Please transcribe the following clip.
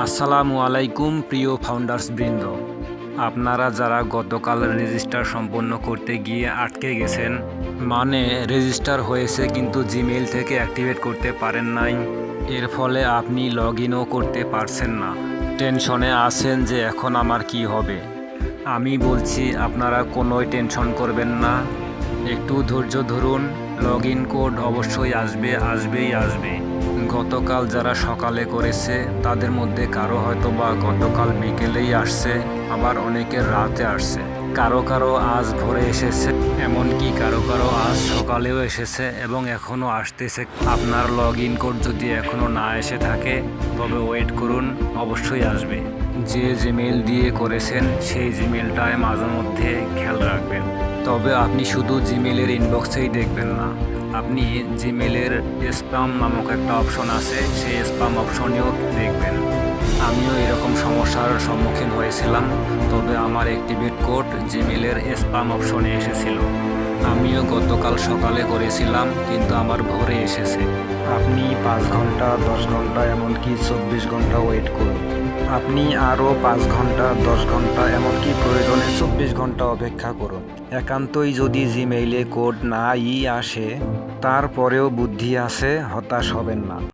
আসসালামু আলাইকুম প্রিয় ফাউন্ডার্স বৃন্দ, আপনারা যারা গতকাল রেজিস্টার সম্পন্ন করতে গিয়ে আটকে গেছেন, মানে রেজিস্টার হয়েছে কিন্তু জিমেইল থেকে অ্যাক্টিভেট করতে পারেন নাই, এর ফলে আপনি লগ ইনও করতে পারছেন না, টেনশনে আছেন যে এখন আমার কি হবে। আমি বলছি আপনারা কোনোই টেনশন করবেন না, একটু ধৈর্য ধরুন। লগ ইন কোড অবশ্যই আসবেই আসবে। গতকাল যারা সকালে করেছে তাদের মধ্যে কারো হয়তো বা গতকাল বিকেলেই আসছে, আবার অনেকের রাতে আসছে, কারো কারো আজ ভোরে এসেছে, এমনকি কারো কারো আজ সকালেও এসেছে এবং এখনও আসতেছে। আপনার লগ ইন কোড যদি এখনও না এসে থাকে তবে ওয়েট করুন, অবশ্যই আসবে। যে জিমেইল দিয়ে করেছেন সেই জিমেইলটায় মাঝে মধ্যে খেয়াল রাখবেন। তবে আপনি শুধু জিমেইলের ইনবক্সেই দেখবেন না, আপনি জিমেইলের স্প্যাম নামক একটা অপশন আছে, সেই স্প্যাম অপশনেও দেখবেন। আমিও এরকম সমস্যার সম্মুখীন হয়েছিলাম, তবে আমার অ্যাক্টিভেট কোড জিমেইলের স্প্যাম অপশনে এসেছিল। আমিও গতকাল সকালে করেছিলাম কিন্তু আমার ভোরে এসেছে। আপনি 5 ঘন্টা 10 ঘন্টা এমনকি 24 ঘন্টা ওয়েট করুন। আপনি আরও 5 ঘন্টা 10 ঘন্টা এমনকি প্রয়োজনে 24 ঘন্টা অপেক্ষা করুন। একান্তই যদি জিমেইলে কোড নাই আসে, তারপরেও বুদ্ধি আছে, হতাশ হবেন না।